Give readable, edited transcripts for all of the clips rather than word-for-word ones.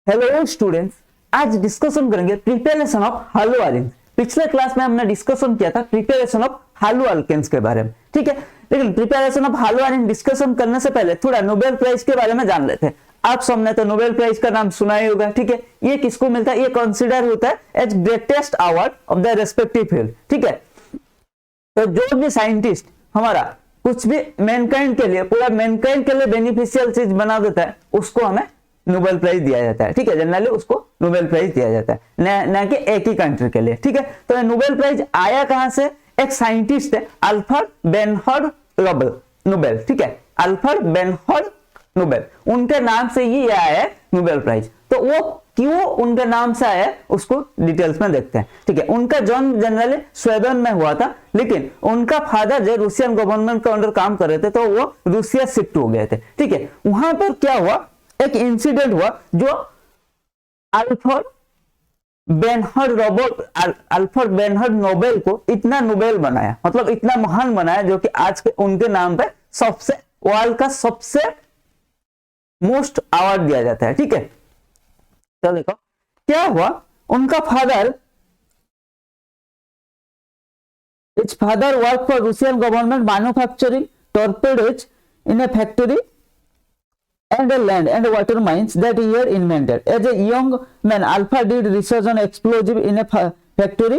Hello students, आज discussion करेंगे preparation of hello alkanes. पिछले क्लास में हमने डिस्कशन किया था प्रिपरेशन ऑफ हालो अल्केन्स के बारे में, ठीक है। लेकिन preparation of hello alkanes discussion करने से पहले थोड़ा नोबेल प्राइज के बारे में जान लेते हैं। आप सबने तो नोबेल प्राइज का नाम सुना ही होगा, ठीक है। ये किसको मिलता है? ये कंसिडर होता है as greatest award of the respective field, ठीक है। तो जो भी साइंटिस्ट हमारा कुछ भी मैनकाइंड के लिए, पूरा मैनकाइंड के लिए बेनिफिशियल चीज बना देता है, उसको हमें नोबेल प्राइज दिया जाता है, ठीक है। जनरली उसको नोबेल प्राइज दिया जाता है, न कि एक ही कंट्री के लिए, ठीक है। तो नोबेल प्राइज आया कहां से? एक साइंटिस्ट है अल्फ्रेड बेनहर्ड नोबेल, ठीक है। अल्फ्रेड बेनहर्ड नोबेल, उनके नाम से ही आया है नोबेल प्राइज। तो वो क्यों उनके नाम से आया उसको डिटेल्स में देखते हैं, ठीक है। उनका जन्म जनरली स्वीडन में हुआ था, लेकिन उनका फादर जो रूसियन गवर्नमेंट के अंडर काम कर रहे थे, तो वो रूसिया शिफ्ट हो गए थे, ठीक है। वहां पर क्या हुआ, एक इंसिडेंट हुआ जो अल्फ्रेड बेनहर्ड नोबेल को इतना नोबेल बनाया, मतलब इतना महान बनाया, जो कि आज के उनके नाम पे सबसे वर्ल्ड का सबसे मोस्ट अवार्ड दिया जाता है, ठीक है। तो देखो क्या हुआ, उनका father work for Russian government manufacturing torpedoes in a factory and a land and water mines that he had invented. As a young man, Alpha did research on explosive in a factory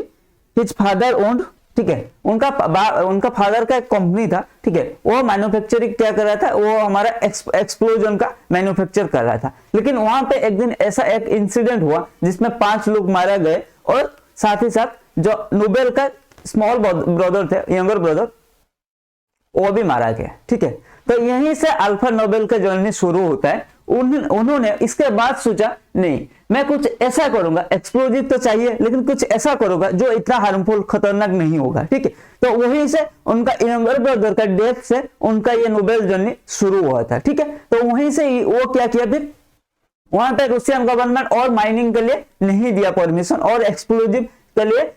his father owned, ठीक है। उनका father का एक company था, ठीक है। वो manufacturing क्या कर रहा था, वो हमारा एक्सप्लोजन का मैन्युफैक्चर कर रहा था। लेकिन वहां पे एक दिन ऐसा एक इंसिडेंट हुआ जिसमें 5 लोग मारे गए, और साथ ही साथ जो नोबेल का स्मॉल ब्रदर थे, यंगर ब्रदर, वो भी मारा गया, ठीक है। तो यहीं से अल्फ्रेड नोबेल का जर्नी शुरू होता है। उन्होंने इसके बाद सोचा, नहीं मैं कुछ ऐसा करूंगा, एक्सप्लोजिव तो चाहिए लेकिन कुछ ऐसा करूंगा जो इतना हार्मफुल, खतरनाक नहीं होगा, ठीक है। तो वहीं से उनका यंगर ब्रदर का डेथ से उनका ये नोबेल जर्नी शुरू हुआ था, ठीक है। तो वहीं से वो क्या किया, फिर वहां पे रूसियन गवर्नमेंट और माइनिंग के लिए नहीं दिया परमिशन, और एक्सप्लोजिव के लिए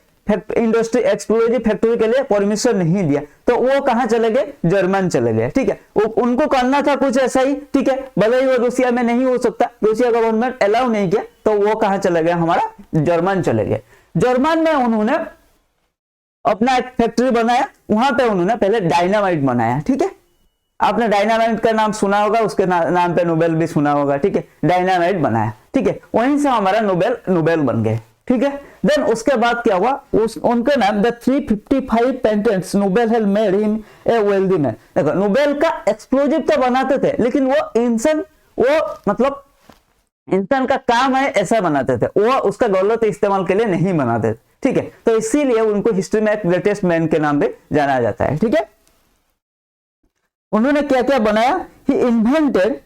इंडस्ट्री, एक्सप्लोजिव फैक्ट्री के लिए परमिशन नहीं दिया। तो वो कहां चले गए? जर्मन चले गए, ठीक है। उनको करना था कुछ ऐसा ही, ठीक है। भले ही वो रूसिया में नहीं हो सकता, रूसिया गवर्नमेंट अलाउ नहीं किया, तो वो कहां चले गए? हमारा जर्मन चले गए। जर्मन में उन्होंने अपना एक फैक्ट्री बनाया, वहां पे उन्होंने पहले डायनामाइट बनाया, ठीक है। आपने डायनामाइट का नाम सुना होगा, उसके नाम पे नोबेल भी सुना होगा, ठीक है। डायनामाइट बनाया, ठीक है। वहीं से हमारा नोबेल बन गए, ठीक है। देन उसके बाद क्या हुआ, उनके नाम the 355 patents Nobel had made him a wealthy man. देखो नोबेल का एक्सप्लोजिव तो बनाते थे, लेकिन वो मतलब इंसान का काम है ऐसा बनाते थे, वो उसका गलत इस्तेमाल के लिए नहीं बनाते थे, ठीक है। तो इसीलिए उनको हिस्ट्री में ग्रेटेस्ट मैन के नाम पे जाना जाता है, ठीक है। उन्होंने क्या क्या बनाया? He invented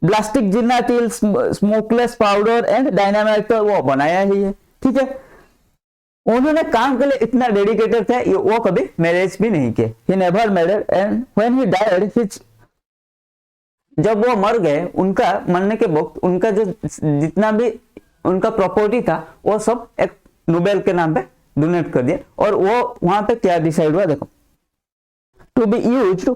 blasting gelatin, smokeless powder and dynamite, तो वो बनाया ही है, ठीक है। उन्होंने काम के लिए इतना डेडिकेटेड थे, वो कभी मैरिज भी नहीं किए। He never married and when he died his, जब वो मर गए, उनका मरने के वक्त उनका जो जितना भी उनका प्रॉपर्टी था, वो सब एक नोबेल के नाम पे डोनेट कर दिया। और वो वहां पे क्या डिसाइड हुआ, देखो, to be used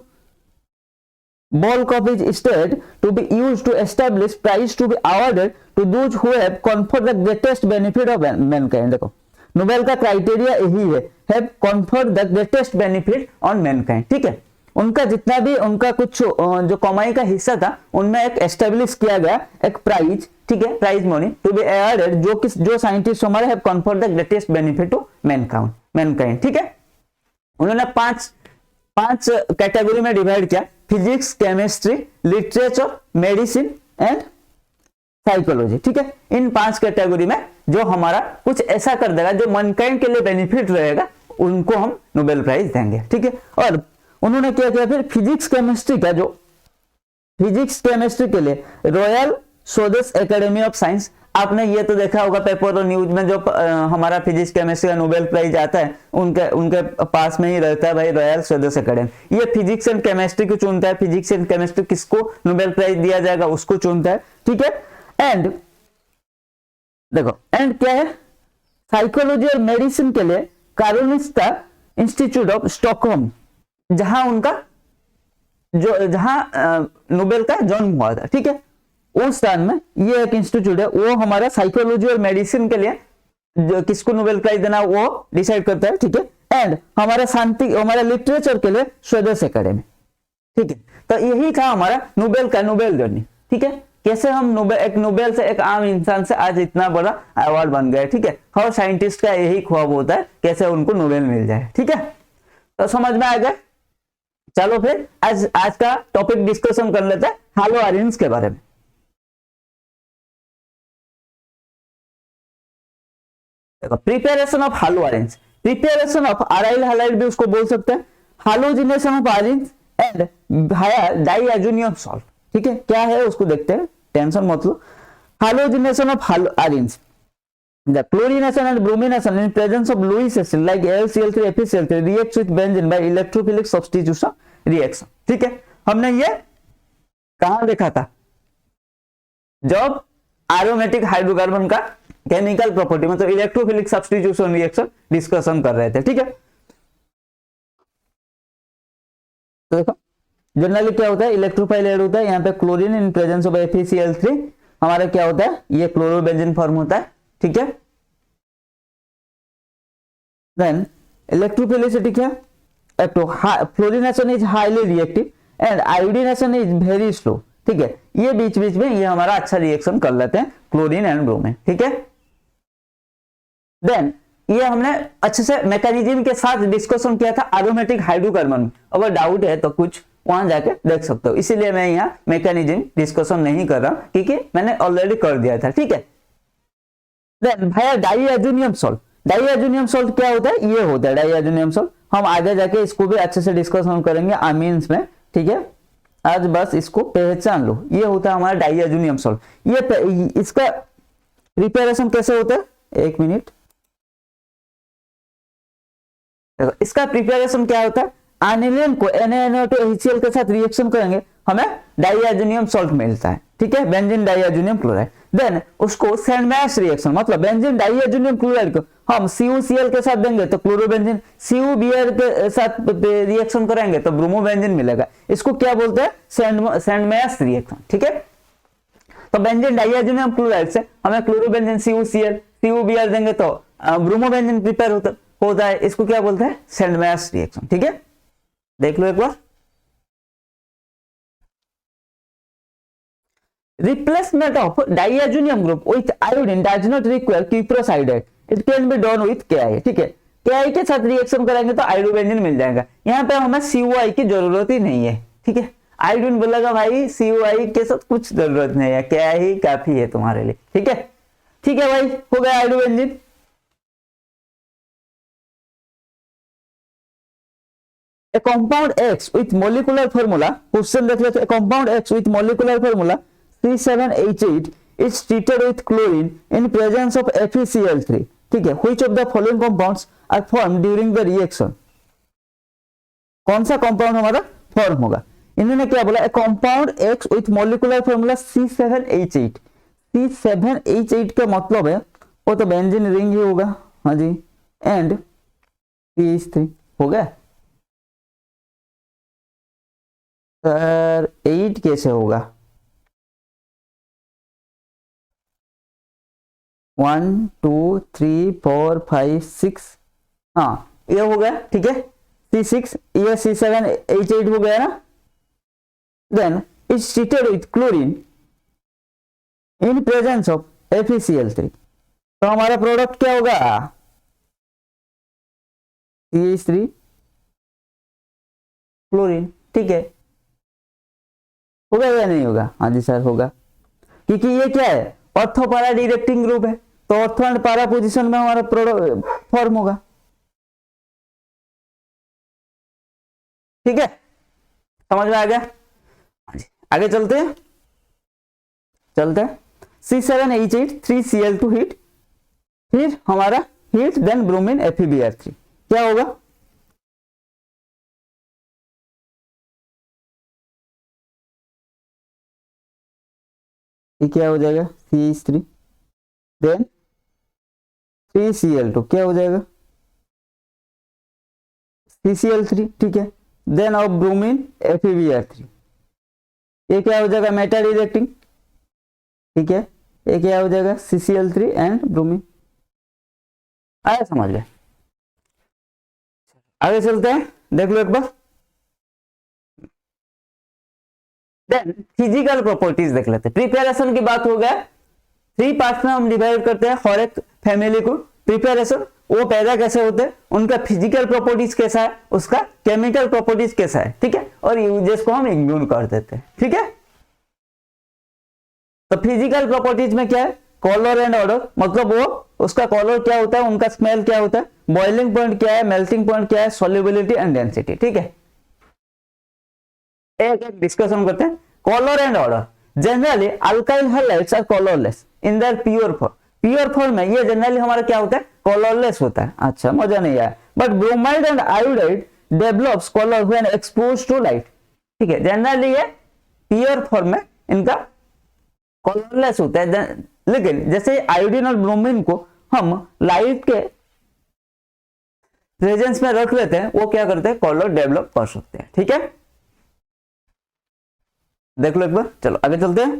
bulk of his estate to be used to establish prize to be awarded to those who have conferred the greatest benefit of mankind। देखो नोबेल का क्राइटेरिया यही है, have conferred the greatest benefit on mankind, ठीक है। उनका जितना भी उनका कुछ जो कमाई का हिस्सा था, उनमें एक एस्टेब्लिश किया गया एक प्राइज, ठीक है, prize money to be awarded, जो साइंटिस्ट हमारे have conferred the greatest benefit to mankind, ठीक है। उन्होंने पांच कैटेगरी में डिवाइड किया, physics, chemistry, literature, medicine and psychology, ठीक है। इन 5 कैटेगरी में जो हमारा कुछ ऐसा कर देगा जो मनकाइंड के लिए बेनिफिट रहेगा, उनको हम नोबेल प्राइज देंगे, ठीक है। और उन्होंने क्या किया फिर, फिजिक्स केमिस्ट्री के लिए royal Swedish academy of science, आपने ये तो देखा होगा पेपर और न्यूज में, जो हमारा फिजिक्स केमिस्ट्री का नोबेल प्राइज आता है, उनके पास में ही रहता है भाई रॉयल स्वीडिश एकेडमी। ये फिजिक्स एंड केमिस्ट्री को चुनता है, फिजिक्स एंड केमिस्ट्री किसको नोबेल प्राइज दिया जाएगा उसको चुनता है, ठीक है। एंड देखो एंड क्या है, साइकोलॉजी और मेडिसिन के लिए कारोलिंस्का इंस्टीट्यूट ऑफ स्टॉकहोम, जहां नोबेल का जन्म हुआ था, ठीक है। उस टाइम में ये एक इंस्टीट्यूट है, वो हमारा साइकोलॉजी और मेडिसिन के लिए जो किसको नोबेल प्राइज देना वो डिसाइड करता है, ठीक है। एंड हमारा शांति, हमारा लिटरेचर के लिए स्वीडिश एकेडमी, ठीक है। तो यही था हमारा नोबेल का नोबेल जर्नी, ठीक है। कैसे हम नोबेल से एक आम इंसान से आज इतना बड़ा अवार्ड बन गए, ठीक है। हर साइंटिस्ट का यही ख्वाब होता है कैसे उनको नोबेल मिल जाए, ठीक है। तो समझ में आ गया। चलो फिर आज का टॉपिक डिस्कशन कर लेते हैं हालो आरिन्स के बारे में। Preparation of halo arenes, preparation of aryl halide भी उसको बोल सकते हैं, halogenation of arenes and diazonium salt, ठीक है। क्या है उसको देखते हैं, टेंशन मत लो। Halogenation of arenes, the chlorination and bromination in presence of Lewis acid like AlCl3 FeCl3 reacts with benzene by electrophilic substitution reaction, ठीक है। हमने ये कहां देखा था, जब एरोमेटिक हाइड्रोकार्बन का केमिकल प्रॉपर्टी मतलब इलेक्ट्रोफिलिक सब्स्टिट्यूशन रिएक्शन डिस्कशन कर रहे थे, ठीक है। तो देखो जनरली क्या होता है, इलेक्ट्रोफाइल ऐड होता है, यहाँ पे chlorine in presence of FeCl3 हमारा क्या होता है, ये क्लोरोबेंजीन फॉर्म होता है, ठीक है। देन इलेक्ट्रोफिलिसिटी क्या, fluorination is highly reactive and iodination is very slow, ठीक है। ये बीच बीच में ये हमारा अच्छा रिएक्शन कर लेते हैं क्लोरीन एंड ब्रोमीन, ठीक है। देन ये हमने अच्छे से मैकेनिज्म के साथ डिस्कशन किया था एरोमेटिक हाइड्रोकार्बन में, अगर डाउट है तो कुछ वहां जाके देख सकते हो, इसीलिए मैं यहाँ मैकेनिज्म डिस्कशन नहीं कर रहा क्योंकि मैंने ऑलरेडी कर दिया था, ठीक है। देन भाई डाइएजुनियम सॉल्ट, डाइएजुनियम सॉल्ट क्या होता है, ये होता है डाइएजुनियम सॉल्ट, हम आगे जाके इसको भी अच्छे से डिस्कशन करेंगे अमीन्स में, ठीक है। आज बस इसको पहचान लो, ये होता है हमारा डाइएजुनियम सॉल्ट। ये इसका प्रिपरेशन कैसे होता है, एक मिनट, इसका प्रिपरेशन क्या होता है, एनिलीन को NaNO2HCl के साथ रिएक्शन करेंगे हमें डाइएजुनियम सॉल्ट मिलता है, ठीक है, बेंजीन डाइएजुनियम क्लोराइड। देन उसको सैंडमैश रिएक्शन मतलब बेंजीन डाइएजुनियम क्लोराइड को हम CuCl के साथ देंगे तो क्लोरोबेंजीन, CuBr के साथ रिएक्शन करेंगे तो ब्रोमोबेंजीन मिलेगा, इसको क्या बोलते हैं, सैंडमैश रिएक्शन, ठीक है। तो बेंजीन डाइएजुनियम क्लोराइड से हमें क्लोरोबेंजीन CuCl, CuBr देंगे तो ब्रोमोबेंजीन प्रिपेयर होता है, इसको क्या बोलते हैं, सैंडमैश रिएक्शन, ठीक है। देख लो एक बार, replacement of diazonium group with iodine does not require cuprous iodide, it can be done with Ki, ठीक है। Ki के साथ रिएक्शन करेंगे तो आयोडोबेंजीन मिल जाएगा, यहाँ पे हमें COI की जरूरत ही नहीं है, ठीक है। आयोडीन बोलेगा भाई COI के साथ कुछ जरूरत नहीं है, क्या ही काफी है तुम्हारे लिए, ठीक है। ठीक है भाई, हो गया iodobenzene. A compound X with molecular formula, question देख लेते हैं, a compound X with molecular formula C7H8 is treated with chlorine in presence of FeCl3, ठीक है। Which of the following compounds are formed during the reaction, कौन सा compound हमारा form होगा, इन्होंने क्या बोला, a compound X with molecular formula C7H8, C7H8 का मतलब है वो तो बेंजीन रिंग ही होगा, हाँ जी, एंड CH3 हो गया सर, 8 कैसे होगा, 1 2 3 4 5 6, हाँ ये हो गया, ठीक है। C6 ये C7H8 हो गया ना। Then it's treated with chlorine in presence of FeCl3, तो हमारा प्रोडक्ट क्या होगा, CH3 क्लोरीन, ठीक है। होगा या नहीं होगा, हाँ जी सर होगा, क्योंकि ये क्या है, ऑर्थो पारा डायरेक्टिंग ग्रुप है, तो ऑर्थो एंड पारा पोजीशन में हमारा प्रोडक्ट फॉर्म होगा, ठीक है। समझ में आ गया, आगे चलते हैं, C7H8 3Cl2 हीट, फिर हमारा हीट देन ब्रोमीन FeBr3, क्या होगा, ये क्या हो जाएगा, CH3 देन 3Cl2 क्या हो जाएगा, CCl3, ठीक है। देन ऑफ ब्रोमीन FeBr3, ये क्या हो जाएगा, मेटा डायरेक्टिंग, ठीक है, ये क्या हो जाएगा CCl3 एंड ब्रोमीन। आया समझ में? आगे चलते हैं, देख लो एक बार। देन फिजिकल प्रॉपर्टीज देख लेते हैं। प्रिपरेशन की बात हो गया, 3 पार्ट्स में हम डिवाइड करते हैं हर एक फैमिली को। प्रिपरेशन, वो पैदा कैसे होते हैं, उनका फिजिकल प्रॉपर्टीज कैसा है, उसका केमिकल प्रॉपर्टीज कैसा है, ठीक है, और यूजेस को हम इग्नोर कर देते हैं, ठीक है। तो फिजिकल प्रॉपर्टीज में क्या है, कलर एंड ऑर्डर, मतलब वो उसका कलर क्या होता है, उनका स्मेल क्या होता है, बॉइलिंग पॉइंट क्या है, मेल्टिंग पॉइंट क्या है, सॉल्युबिलिटी एंड डेंसिटी, ठीक है। एक एक डिस्कशन करते हैं। Colour and order, generally alkyl halides are colourless in their pure form. Pure form में ये जनरली हमारा क्या होता है, कलरलेस होता है। अच्छा, मजा नहीं आया। But bromide and iodide develops colour when exposed to light, ठीक है। जनरली ये प्योर फॉर्म में इनका कलरलेस होता है, लेकिन जैसे आयोडीन और ब्रोमीन को हम लाइट के प्रेजेंस में रख लेते हैं, वो क्या करते हैं, कलर डेवलप कर सकते हैं, ठीक है। देख लो एक बार, चलो आगे चलते हैं।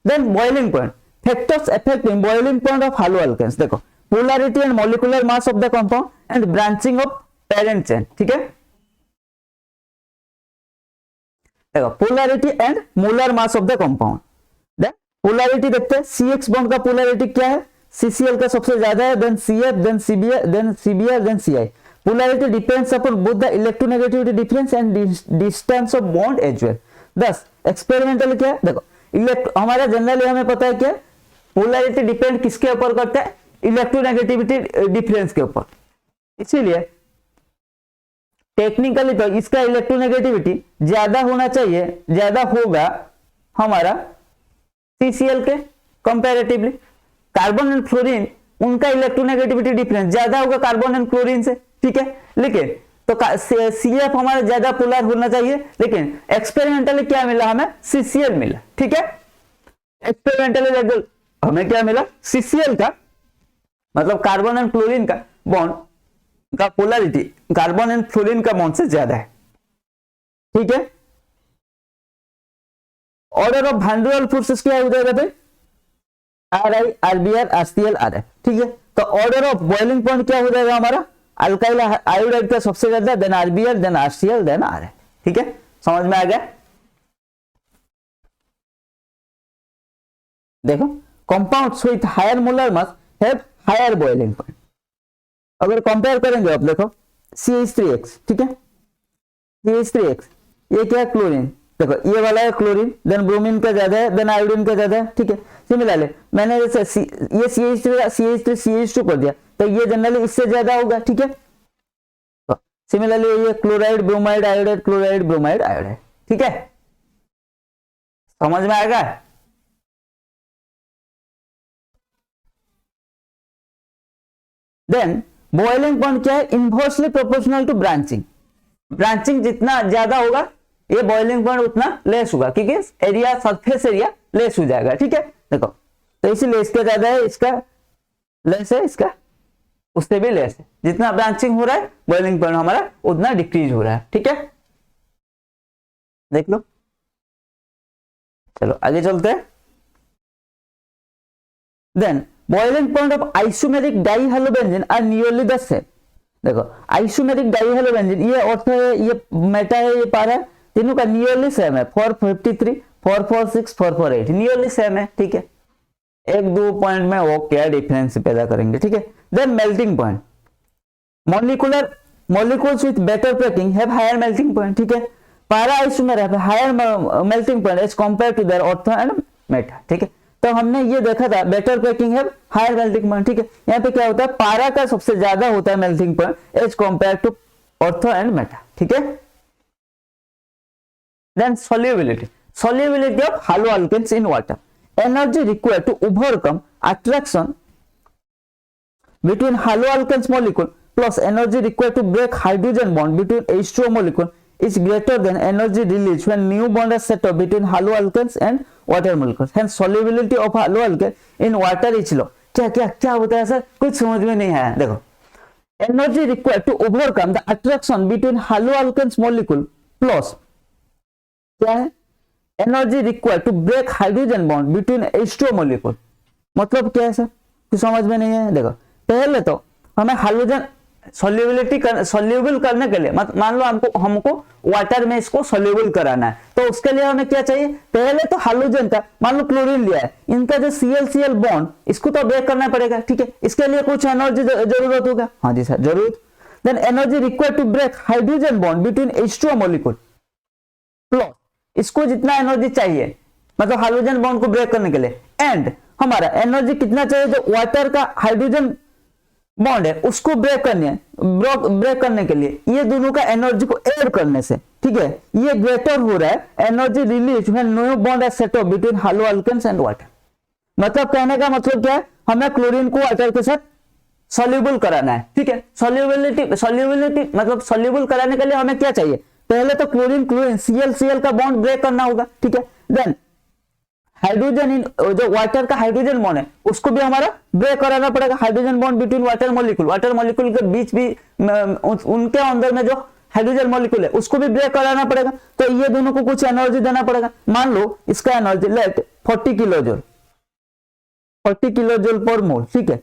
Then boiling point, factors affecting boiling point of hello alkanes. देखो, polarity and molecular mass of the compound and branching of parent chain, ठीक है। देखो, polarity and molar mass of the compound. Then polarity देखते हैं, CX bond का polarity क्या है, CCl का सबसे ज्यादा है, then CF, then CBr, then CBr, then CI। Polarity depends upon both the electronegativity difference and distance of bond as well. Thus, experimental क्या है, देखो हमारा जनरली हमें पता है क्या, पोलैरिटी डिपेंड किसके ऊपर करता है, इलेक्ट्रोनेगेटिविटी डिफरेंस के ऊपर। इसीलिए टेक्निकली तो इसका इलेक्ट्रोनेगेटिविटी ज्यादा होना चाहिए, ज्यादा होगा हमारा CCl के कंपैरेटिवली। कार्बन एंड फ्लोरीन, उनका इलेक्ट्रोनेगेटिविटी डिफरेंस ज्यादा होगा कार्बन एंड क्लोरीन से, ठीक है। लेकिन तो CF हमारा ज्यादा पोलर होना चाहिए, लेकिन एक्सपेरिमेंटली क्या मिला हमें, CCl मिला, ठीक है। एक्सपेरिमेंटली हमें क्या मिला, CCl का मतलब कार्बन एंड क्लोरीन का बॉन्ड का पोलैरिटी कार्बन एंड फ्लोरीन का बॉन्ड से ज्यादा है, ठीक है। Order of van der Waals forces क्या हो जाएगा भाई, RI, RBr, RCl, RF, ठीक है। तो ऑर्डर ऑफ बॉइलिंग पॉइंट क्या हो जाएगा हमारा, अल्काइल आयोडाइड का सबसे ज्यादा, then RBr, then RCl, then RF, ठीक है। समझ में आ गया? देखो, compounds with higher molar mass have higher boiling point. अगर कंपेयर करेंगे आप, देखो CH3X, ठीक है, CH3X ये क्या है, क्लोरीन। देखो ये वाला है क्लोरीन, देन ब्रोमीन का ज्यादा है, देन आयोडीन का ज्यादा है, ठीक है। सिमिलरली मैंने जैसे ये CH3 CH2 कर दिया, तो ये जनरली इससे ज्यादा होगा, ठीक है। तो सिमिलरली ये chloride bromide iodide, chloride bromide iodide, ठीक है। समझ में आएगा? देन बॉइलिंग पॉइंट क्या है, inversely proportional to branching. Branching जितना ज्यादा होगा, ये बॉइलिंग पॉइंट उतना लेस होगा, क्योंकि एरिया, सरफेस एरिया लेस हो जाएगा, ठीक है। देखो, तो इसीलिए इसका ज्यादा है, इसका लेस है, इसका उससे भी लेस है। जितना ब्रांचिंग हो रहा है, बॉइलिंग पॉइंट हमारा उतना डिक्रीज हो रहा है, ठीक है। देख लो, चलो आगे चलते हैं। Then boiling point of isomeric dihalobenzene are nearly the same. देखो, आइसोमेरिक डाइहैलोबेंजीन, ये ऑर्थो है, ये मेटा है, ये पारा है, तीनों का नियरली सेम है, 453, 446, 448 नियरली सेम है, ठीक है। एक दो पॉइंट में वो क्या डिफरेंस पैदा करेंगे, ठीक है। Then melting point, molecules with better packing have higher melting point, ठीक है। Para isomer have higher melting point as compare to their ortho and meta, ठीक है। तो हमने ये देखा था, बेटर पैकिंग है, हायर मेल्टिंग पॉइंट, ठीक है। यहाँ पे क्या होता है, पारा का सबसे ज्यादा होता है melting point as compare to ortho and meta, ठीक है। Then solubility of haloalkanes in water, energy required to overcome attraction between haloalkanes molecule plus energy required to break hydrogen bond between H2O molecule is greater than energy released when new bond is set up between haloalkanes and water molecules. Hence solubility of haloalkane in water is low. क्या होता है sir, कुछ समझ में नहीं आया। देखो, energy required to overcome the attraction between haloalkanes molecule plus क्या है, energy required to break hydrogen bond between H2O molecule. मतलब क्या है सर, कुछ समझ में नहीं है। देखो पहले तो हमें हाइड्रोजन सोल्यूबल करने के लिए, मान लो हमको वाटर में इसको सोल्यूबल कराना है, तो उसके लिए हमें क्या चाहिए, पहले तो हाइड्रोजन था, मान लो क्लोरीन लिया है, इनका जो ClCl बॉन्ड इसको तो ब्रेक करना पड़ेगा, ठीक है, इसके लिए कुछ एनर्जी जरूरत होगा। हाँ जी सर जरूर। Then energy required to break hydrogen bond between H2O molecule, plus इसको जितना एनर्जी चाहिए मतलब हाइड्रोजन बॉन्ड को ब्रेक करने के लिए, एंड हमारा एनर्जी कितना चाहिए जो वाटर का हाइड्रोजन बॉन्ड है उसको ब्रेक करने के लिए, ये दोनों का एनर्जी को ऐड करने से, ठीक है, ये ग्रेटर हो रहा है energy release when new bond are set up between haloalkanes and water. मतलब कहने का मतलब क्या है, हमें क्लोरीन को वाटर के साथ सॉल्युबल कराना है, ठीक है। सॉल्युबिलिटी मतलब सॉल्युबल कराने के लिए हमें क्या चाहिए, पहले तो क्लोरीन ClCl का बॉन्ड ब्रेक करना होगा, ठीक है। देन हाइड्रोजन इन जो वाटर का हाइड्रोजन बॉन्ड है उसको भी हमारा ब्रेक कराना पड़ेगा, hydrogen bond between water molecule के बीच भी उनके अंदर में जो हाइड्रोजन मॉलिक्यूल है उसको भी ब्रेक कराना पड़ेगा, तो ये दोनों को कुछ एनर्जी देना पड़ेगा। मान लो इसका एनर्जी लेट 40 किलो जूल पर मोल, ठीक है,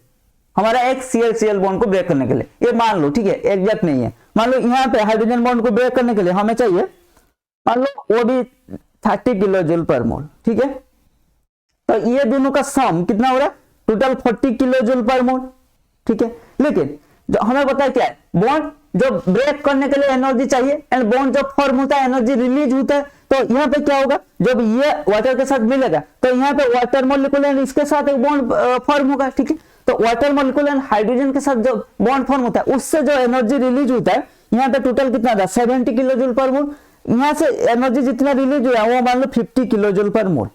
हमारा एक ClCl बॉन्ड को ब्रेक करने के लिए, ये मान लो, ठीक है, एग्जैक्ट नहीं है। मान लो यहाँ पे हाइड्रोजन बॉन्ड को ब्रेक करने के लिए हमें चाहिए मान लो वो भी 30 किलो जूल पर मोल, ठीक है, तो ये दोनों का सम कितना हो रहा है, टोटल 40 किलो जूल पर मोल, ठीक है। लेकिन जो हमें पता है क्या है, बॉन्ड जो ब्रेक करने के लिए एनर्जी चाहिए एंड बॉन्ड जब फॉर्म होता है एनर्जी रिलीज होता है, तो यहाँ पे क्या होगा, जब ये वाटर के साथ मिलेगा तो यहाँ पे वाटर मॉलिक्यूल एंड इसके साथ एक बॉन्ड फॉर्म होगा, ठीक है। तो वाटर मॉलिक्यूल एंड हाइड्रोजन के साथ जो बॉन्ड फॉर्म होता है उससे जो एनर्जी रिलीज होता है, यहाँ पे टोटल कितना था 70 किलो जूल पर मोल, यहाँ से एनर्जी जितना रिलीज हुआ वो मान लो 50 किलो जूल पर मोल,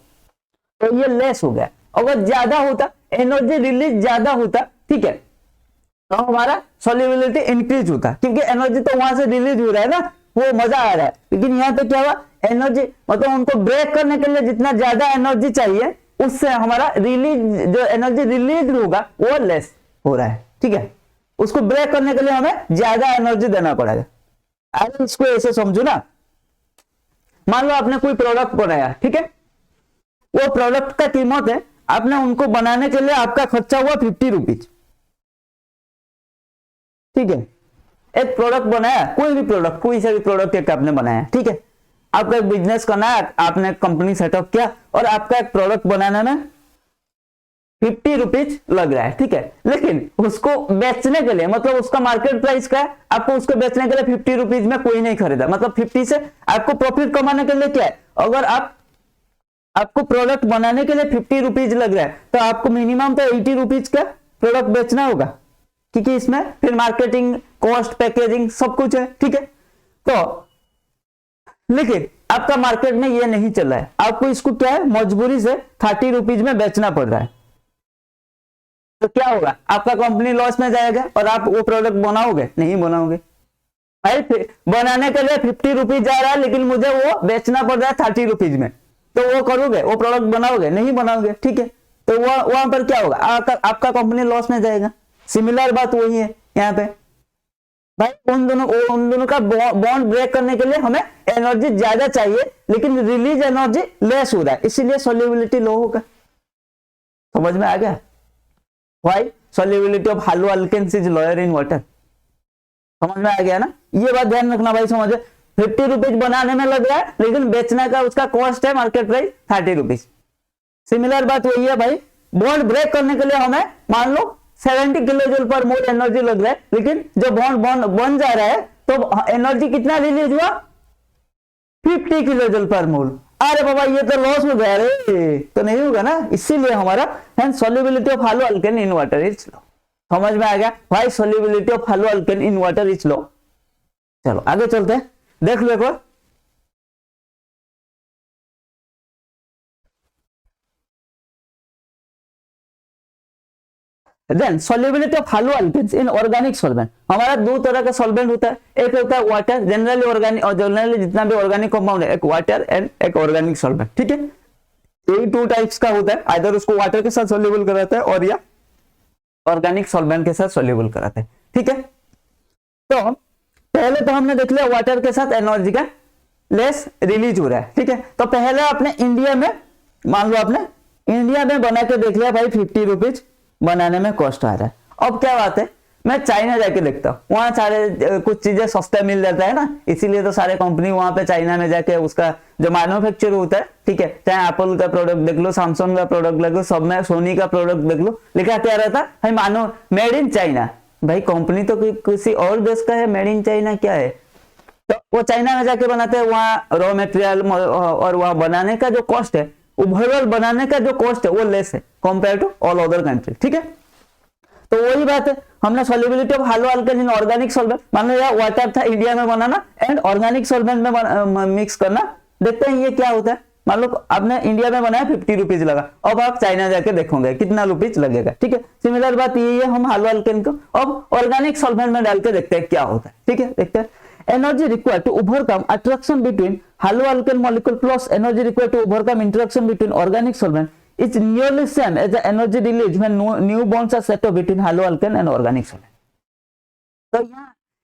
तो ये लेस हो गया। अगर ज्यादा होता, एनर्जी रिलीज ज्यादा होता, ठीक है, तो हमारा सॉल्युबिलिटी इंक्रीज होता, क्योंकि एनर्जी तो वहां से रिलीज हो रहा है ना, वो मजा आ रहा है। लेकिन यहाँ पे क्या हुआ, एनर्जी मतलब उनको ब्रेक करने के लिए जितना ज्यादा एनर्जी चाहिए उससे हमारा रिलीज जो एनर्जी रिलीज होगा वो लेस हो रहा है, ठीक है। उसको ब्रेक करने के लिए हमें ज्यादा एनर्जी देना पड़ेगा। अरे इसको ऐसे समझो ना, मान लो आपने कोई प्रोडक्ट बनाया, ठीक है, वो प्रोडक्ट का कीमत है, आपने उनको बनाने के लिए आपका खर्चा हुआ 50 रुपीज, ठीक है। एक प्रोडक्ट बनाया, कोई भी प्रोडक्ट, कोई सा भी प्रोडक्ट एक आपने बनाया, ठीक है, आपका एक बिजनेस करना है, आपने कंपनी सेटअप किया और आपका एक प्रोडक्ट बनाने में 50 रुपीज लग रहा है, ठीक है, लेकिन उसको बेचने के लिए मतलब उसका मार्केट प्राइस क्या है, आपको उसको बेचने के लिए 50 रुपीज में कोई नहीं खरीदा, मतलब 50 से आपको प्रॉफिट कमाने के लिए क्या है, अगर आपको प्रोडक्ट बनाने के लिए 50 रुपीज लग रहा है तो आपको मिनिमम तो 80 रुपीज का प्रोडक्ट बेचना होगा, क्योंकि इसमें फिर मार्केटिंग कॉस्ट पैकेजिंग सब कुछ है, ठीक है। तो लेकिन आपका मार्केट में ये नहीं चल रहा है, आपको इसको क्या है मजबूरी से 30 रुपीज में बेचना पड़ रहा है, तो क्या होगा, आपका कंपनी लॉस में जाएगा और आप वो प्रोडक्ट बनाओगे नहीं बनाओगे भाई, बनाने के लिए 50 रुपीज जा रहा है लेकिन मुझे वो बेचना पड़ रहा है 30 रुपीज में, तो वो करोगे, वो प्रोडक्ट बनाओगे नहीं बनाओगे, ठीक है, तो वहां पर क्या होगा, आपका कंपनी लॉस में जाएगा। सिमिलर बात वही है यहाँ पे भाई, उन दोनों का बॉन्ड ब्रेक करने के लिए हमें एनर्जी ज्यादा चाहिए लेकिन रिलीज एनर्जी लेस हो रहा है, इसीलिए सॉल्युबिलिटी लो होगा। समझ में आ गया, why solubility of hello alkanes is lower in water, समझ में आ गया ना, ये बात ध्यान रखना भाई, समझे 50 रुपीज बनाने में लग रहा है लेकिन बेचने का उसका कॉस्ट है मार्केट प्राइस 30 रुपीज। सिमिलर बात वही है भाई, बॉन्ड ब्रेक करने के लिए हमें मान लो 70 किलो जूल पर मोल एनर्जी लग रहा है, लेकिन जब बॉन्ड बन जा रहा है तो एनर्जी कितना रिलीज हुआ 50 किलो जूल पर मोल। अरे बाबा ये तो लॉस हो गया रे, तो नहीं होगा ना, इसीलिए हमारा solubility of halo alkane in water is low. समझ में आ गया भाई, solubility of halo alkane in water is low. चलो आगे चलते हैं, देख लो एक बार, then solubility of hello alkanes in organic solvent. हमारा दो तरह का सॉल्वेंट होता है, एक होता है वाटर, जनरली ऑर्गेनिक और जनरली जितना भी ऑर्गेनिक कंपाउंड है, एक वाटर एंड एक ऑर्गेनिक सॉल्वेंट, ठीक है। यही टू टाइप्स का होता है, आइदर उसको वाटर के साथ सॉल्युबल कराता है और या ऑर्गेनिक सॉल्वेंट के साथ सॉल्युबल कराता है, ठीक है। तो पहले तो हमने देख लिया वाटर के साथ एनर्जी का लेस रिलीज हो रहा है, ठीक है। तो पहले अपने इंडिया में, मान लो आपने इंडिया में बना के देख लिया भाई 50 रुपीज बनाने में कॉस्ट आ रहा है। अब क्या बात है, मैं चाइना जाके देखता हूँ, वहां सारे कुछ चीजें सस्ता मिल जाता है ना, इसीलिए तो सारे कंपनी वहां पे चाइना में जाके उसका जो मैन्युफैक्चर होता है, ठीक है, चाहे एप्पल का प्रोडक्ट देख लो, सैमसंग का प्रोडक्ट देख लो, सब में सोनी का प्रोडक्ट देख लो, लिखा क्या रहता है, मानो मेड इन चाइना। भाई कंपनी तो किसी और देश का है, मेड इन चाइना क्या है, तो वो चाइना में जाके बनाते हैं, वहाँ रॉ मटेरियल और वहाँ बनाने का जो कॉस्ट है, ओवरऑल बनाने का जो कॉस्ट है वो लेस है compare to all other country, ठीक है। तो वही बात है, हमने solubility of halo alkali in organic solvent, मान लो यार वाटर था इंडिया में बनाना एंड ऑर्गेनिक सॉल्वेंट में मिक्स करना, देखते हैं ये क्या होता है। मान लो आपने इंडिया में बनाया 50 रुपीज लगा, अब आप चाइना जाके देखोगे कितना रुपीज लगेगा, ठीक है। सिमिलर बात यही है, हम हालो अल्केन को अब ऑर्गेनिक सॉल्वेंट में डाल के देखते हैं क्या होता है, ठीक है। देखते हैं energy required to overcome attraction between haloalkane molecule plus energy required to overcome interaction between organic solvent is nearly same as the energy released when new bonds are set up between haloalkane and organic solvent। तो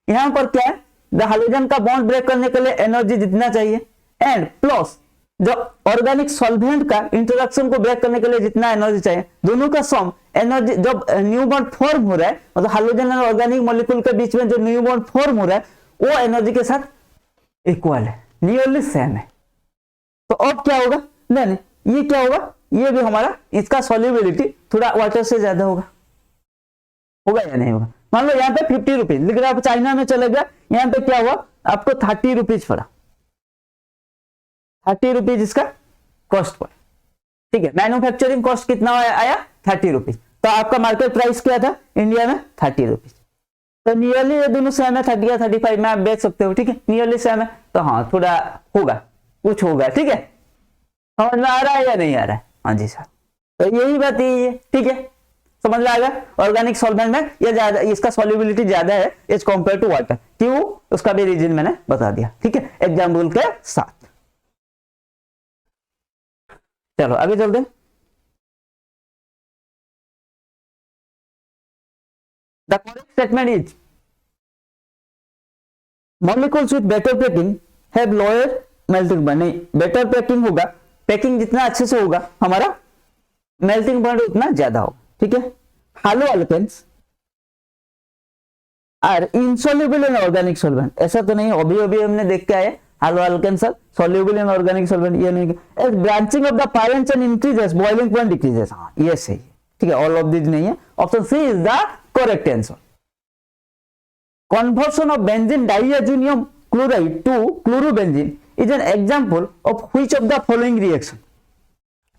यहाँ पर क्या है, the hydrogen का bond break करने के लिए energy जितना चाहिए एंड प्लस जो ऑर्गेनिक सॉल्वेंट का इंटरेक्शन को ब्रेक करने के लिए जितना एनर्जी चाहिए, दोनों का सम एनर्जी जब न्यू बॉन्ड फॉर्म हो रहा है, मतलब हाइड्रोजन और ऑर्गेनिक मॉलिक्यूल के बीच में जो न्यू बॉन्ड फॉर्म हो रहा है वो एनर्जी के साथ इक्वल है, नियरली सेम है। तो अब क्या होगा, नहीं ये क्या होगा, ये भी हमारा इसका सॉल्युबिलिटी थोड़ा वाटर से ज्यादा होगा या नहीं होगा। मान लो यहाँ पे 50 रुपीज लिख रहा है, चाइना में चले गया, यहाँ पे क्या हुआ आपको 30 रुपीज पड़ा, 30 रुपीज इसका कॉस्ट पड़ा, ठीक है। मैन्युफैक्चरिंग कॉस्ट कितना आया 30 रुपीज, तो आपका मार्केट प्राइस क्या था इंडिया में 30 रुपीज, तो नियरली ये दोनों सेम है, 30 या 35 में आप बेच सकते हो, ठीक है, नियरली सेम है। तो हाँ थोड़ा होगा, कुछ होगा, ठीक है, समझ में आ रहा है या नहीं आ रहा है, हाँ जी सर। तो यही बात यही है, ठीक है, समझ में आएगा। ऑर्गेनिक सॉल्वेंट में ये ज्यादा, इसका सॉल्युबिलिटी ज्यादा है एज कंपेयर टू वाटर, क्यों, उसका भी रीजन मैंने बता दिया, ठीक है, एग्जाम्पल के साथ। चलो आगे चलते हैं। The correct statement is molecules with better packing have lower melting point। नहीं, better packing होगा, पैकिंग जितना अच्छे से होगा हमारा मेल्टिंग पॉइंट उतना ज्यादा होगा, ठीक है। Halo alkanes are insoluble in organic solvent, ऐसा तो नहीं, अभी हमने देख के आए halo alkanes are soluble in organic solvent, ये नहीं। As branching of the parents and increases boiling point decreases, हाँ ये सही है, ठीक है, ऑल ऑफ दिस नहीं है, option C is the correct answer। Conversion of benzene diazonium chloride to chlorobenzene is an example of which of the following reaction?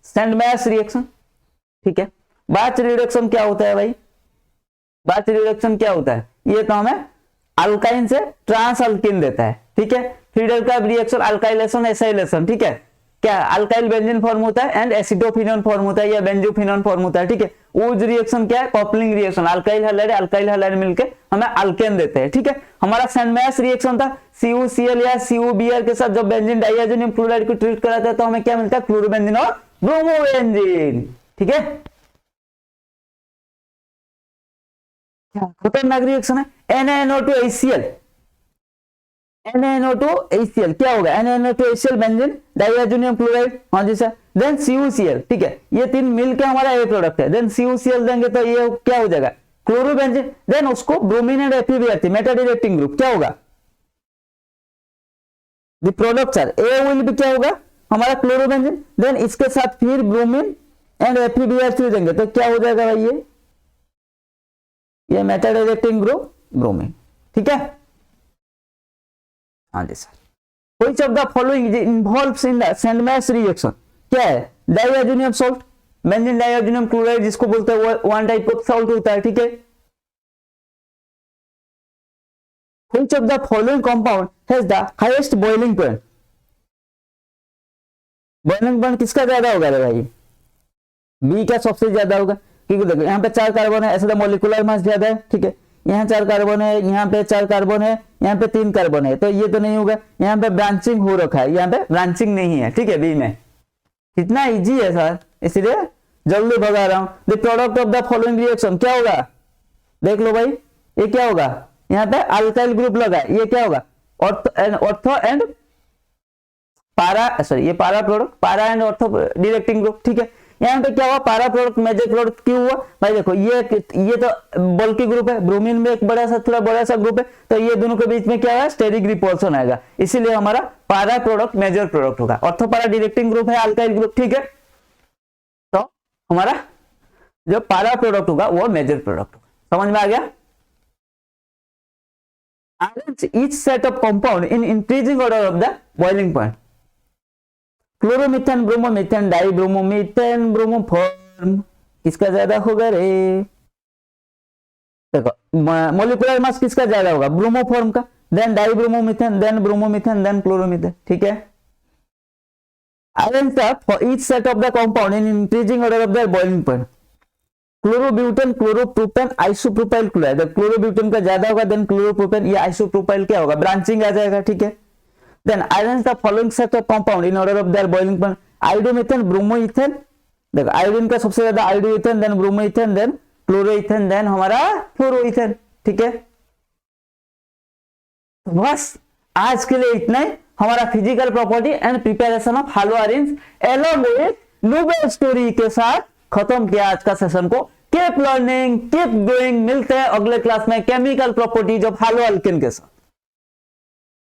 Sandmash reaction, ठीक है। बैच रिडक्शन क्या होता है भाई, बैच रिडक्शन क्या होता है, ये तो हमें अल्काइन से ट्रांस अल्किन देता है, ठीक है। फ्रीडल का रिएक्शन अल्काइलेशन एसाइलेशन, ठीक है, क्या अल्काइल बेंजीन फॉर्म होता है एंड एसिडोफिनोन फॉर्म होता है या बेंजोफिनोन फॉर्म होता है, ठीक है। वो रिएक्शन क्या है, कपलिंग रिएक्शन, अल्काइल हैलाइड मिलके हमें अल्केन देते हैं, ठीक है। हमारा सैंडमैश रिएक्शन था, CuCl या CuBr के साथ जब बेंजीन डाइआज़ोनियम क्लोराइड को ट्रीट कराते हैं तो हमें क्या मिलता है, क्लोरोबेंजीन और ब्रोमोबेंजीन, ठीक है। क्या खतरनाक रिएक्शन है, NaNO2HCl, NaNO2HCl क्या होगा, NaNO2HCl बेंजीन डाइआज़ोनियम क्लोराइड, हाँ जी सर। देन CuCl, ठीक है, ये तीन मिलके हमारा ए प्रोडक्ट है, देन CuCl देंगे तो ये क्या हो जाएगा, क्लोरोबेंजीन, देन उसको bromine and FeBr meta directing group क्या होगा, the products are A will भी क्या होगा हमारा क्लोरोबेंजीन, देन इसके साथ फिर ब्रोमीन एंड FeBr देंगे तो क्या हो जाएगा भाई, ये मेटा डायरेक्टिंग ग्रुप ब्रोमीन, ठीक है, हाँ जी sir. Which of the following involves in the Sandmash reaction? क्या है, डाइआज़ोनियम सॉल्ट, बेंजीन डाइआज़ोनियम क्लोराइड जिसको बोलते हैं, वो वन टाइप ऑफ सॉल्ट होता है, ठीक है। Which of the following compound has the highest boiling point? Boiling point किसका ज्यादा होगा रे भाई, बी का सबसे ज्यादा होगा, क्योंकि देखो यहाँ पे 4 कार्बन है, ऐसा तो मॉलिक्यूलर मास ज्यादा है, ठीक है। यहाँ 4 कार्बन है, यहाँ पे 4 कार्बन है, यहाँ पे 3 कार्बन है, तो ये तो नहीं होगा। यहाँ पे ब्रांचिंग हो रखा है, यहाँ पे ब्रांचिंग नहीं है, ठीक है, बी में। कितना इजी है सर, इसलिए जल्दी भगा रहा हूं। The product of the following reaction क्या होगा, देख लो भाई, ये क्या होगा, यहाँ पे अल्काइल ग्रुप लगा है, ये क्या होगा, ऑर्थो एंड पारा सॉरी ये पारा प्रोडक्ट, पारा एंड ऑर्थो डायरेक्टिंग ग्रुप, ठीक है। यहाँ पे क्या हुआ, पारा प्रोडक्ट मेजर प्रोडक्ट क्यों हुआ भाई, देखो ये तो बल्कि ग्रुप है, ब्रोमीन में एक बड़ा सा थोड़ा बड़ा सा ग्रुप है, तो ये दोनों के बीच में क्या है, स्टेरिक रिपल्सन आएगा, इसीलिए हमारा पारा प्रोडक्ट मेजर प्रोडक्ट होगा। ऑर्थो पारा डायरेक्टिंग ग्रुप है अल्काइल ग्रुप, ठीक है, तो हमारा जो पारा प्रोडक्ट होगा वो मेजर प्रोडक्ट होगा। समझ में आ गया। Arrange each set of compound in increasing order of the boiling point. Chloromethane, bromomethane, dibromomethane, bromoform, किसका ज्यादा होगा रे, देखो मोलिकुलर मास किसका ज्यादा होगा, ब्रोमोफॉर्म का, then dibromomethane, then bromomethane, then chloromethane, ठीक है। Arrange for each set of the compound in increasing order of their boiling point. Chlorobutane, chloropropane, isopropyl chloride, chlorobutane का ज्यादा होगा, देन क्लोरोप्रोपेन, ये आइसोप्रोपाइल क्या होगा, ब्रांचिंग आ जाएगा, ठीक है। Then arrange the following set of compound in order of their boiling point. Iodomethane, bromoethane, देखो आयोडीन का सबसे ज्यादा iodoethane, then bromoethane, then chloroethane, then हमारा फ्लोरोइथेन, ठीक है। बस आज के लिए इतना ही। हमारा physical property and preparation of haloarenes along with Nobel story के साथ खत्म किया आज का सेशन को। कीप लर्निंग, कीप गोइंग, मिलते हैं अगले क्लास में chemical properties of halo alkane के साथ।